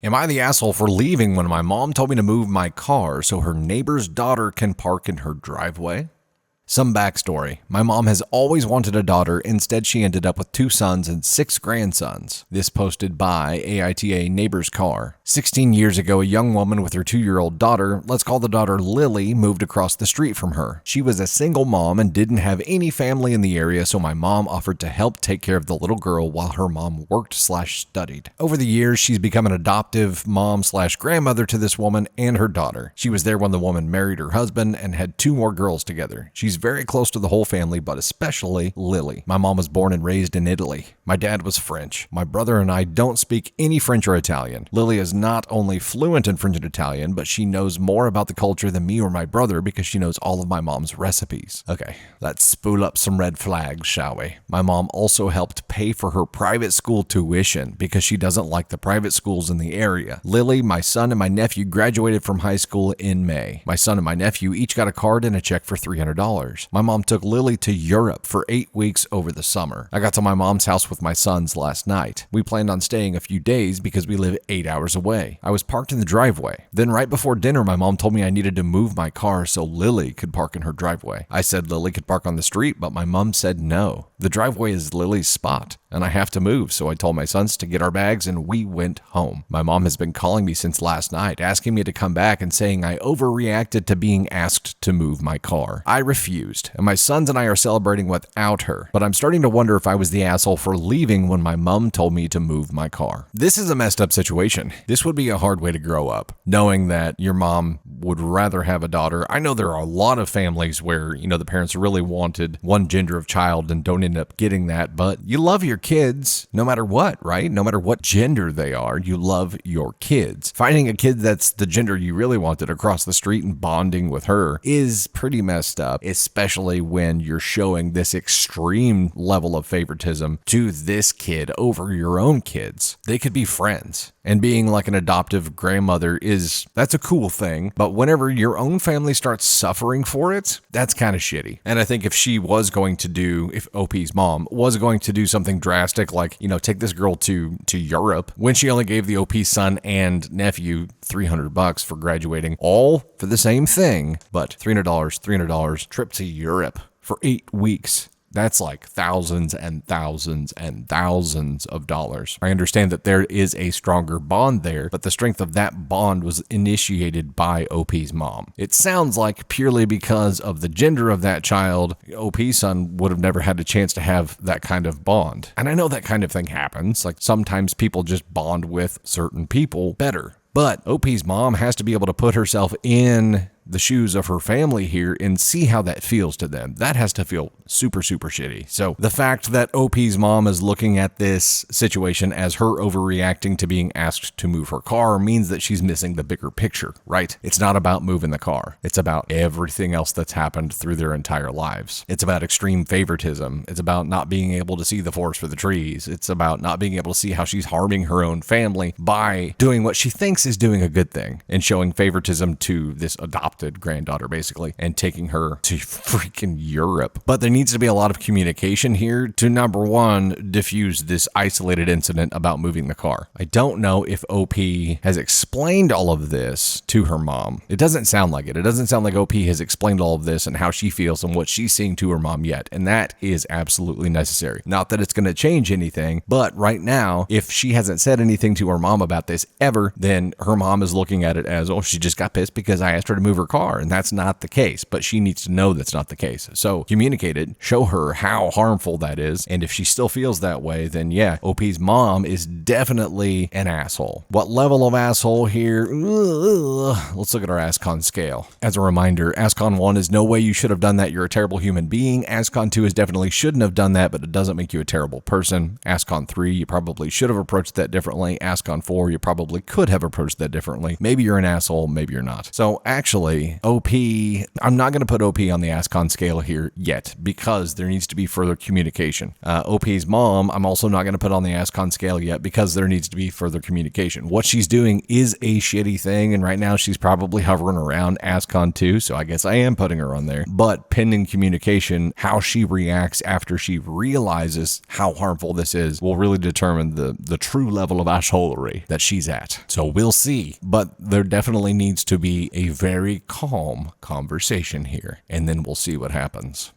Am I the asshole for leaving when my mom told me to move my car so her neighbor's daughter can park in her driveway? Some backstory. My mom has always wanted a daughter. Instead, she ended up with 2 sons and 6 grandsons. This posted by AITA Neighbor's Car. 16 years ago, a young woman with her 2-year-old daughter, let's call the daughter Lily, moved across the street from her. She was a single mom and didn't have any family in the area, so my mom offered to help take care of the little girl while her mom worked/studied. Over the years, she's become an adoptive mom/grandmother to this woman and her daughter. She was there when the woman married her husband and had 2 more girls together. She's very close to the whole family, but especially Lily. My mom was born and raised in Italy. My dad was French. My brother and I don't speak any French or Italian. Lily is not only fluent in French and Italian, but she knows more about the culture than me or my brother because she knows all of my mom's recipes. Okay, let's spool up some red flags, shall we? My mom also helped pay for her private school tuition because she doesn't like the private schools in the area. Lily, my son, and my nephew graduated from high school in May. My son and my nephew each got a card and a check for $300. My mom took Lily to Europe for 8 weeks over the summer. I got to my mom's house with my sons last night. We planned on staying a few days because we live 8 hours away. I was parked in the driveway. Then right before dinner, my mom told me I needed to move my car so Lily could park in her driveway. I said Lily could park on the street, but my mom said no. The driveway is Lily's spot, and I have to move, so I told my sons to get our bags and we went home. My mom has been calling me since last night, asking me to come back and saying I overreacted to being asked to move my car. I refused, and my sons and I are celebrating without her, but I'm starting to wonder if I was the asshole for leaving when my mom told me to move my car. This is a messed up situation. This would be a hard way to grow up, knowing that your mom would rather have a daughter. I know there are a lot of families where, the parents really wanted one gender of child and don't end up getting that, but you love your kids no matter what, right? No matter what gender they are, you love your kids. Finding a kid that's the gender you really wanted across the street and bonding with her is pretty messed up, especially when you're showing this extreme level of favoritism to this kid over your own kids. They could be friends. And being like an adoptive grandmother that's a cool thing. But whenever your own family starts suffering for it, that's kind of shitty. And I think if OP's mom was going to do something drastic, like, take this girl to Europe, when she only gave the OP son and nephew $300 for graduating, all for the same thing, but $300, trip to Europe for 8 weeks. That's like thousands and thousands and thousands of dollars. I understand that there is a stronger bond there, but the strength of that bond was initiated by OP's mom. It sounds like purely because of the gender of that child, OP's son would have never had a chance to have that kind of bond. And I know that kind of thing happens. Like sometimes people just bond with certain people better. But OP's mom has to be able to put herself in the shoes of her family here and see how that feels to them. That has to feel super, super shitty. So the fact that OP's mom is looking at this situation as her overreacting to being asked to move her car means that she's missing the bigger picture, right? It's not about moving the car. It's about everything else that's happened through their entire lives. It's about extreme favoritism. It's about not being able to see the forest for the trees. It's about not being able to see how she's harming her own family by doing what she thinks is doing a good thing and showing favoritism to this adopted granddaughter, basically, and taking her to freaking Europe. But there needs to be a lot of communication here to, number one, diffuse this isolated incident about moving the car. I don't know if OP has explained all of this to her mom. It doesn't sound like it. It doesn't sound like OP has explained all of this and how she feels and what she's seeing to her mom yet. And that is absolutely necessary. Not that it's going to change anything, but right now, if she hasn't said anything to her mom about this ever, then her mom is looking at it as, oh, she just got pissed because I asked her to move her car, and that's not the case, but she needs to know that's not the case. So communicate it, show her how harmful that is, and if she still feels that way, then yeah, OP's mom is definitely an asshole. What level of asshole here? Let's look at our ASCON scale. As a reminder, ASCON 1 is no way you should have done that, you're a terrible human being. ASCON 2 is definitely shouldn't have done that, but it doesn't make you a terrible person. ASCON 3, you probably should have approached that differently. ASCON 4, you probably could have approached that differently. Maybe you're an asshole, maybe you're not. So actually, lastly, OP, I'm not going to put OP on the ASCON scale here yet because there needs to be further communication. OP's mom, I'm also not going to put on the ASCON scale yet because there needs to be further communication. What she's doing is a shitty thing, and right now she's probably hovering around ASCON 2, so I guess I am putting her on there. But pending communication, how she reacts after she realizes how harmful this is will really determine the true level of assholery that she's at. So we'll see, but there definitely needs to be a very calm conversation here, and then we'll see what happens.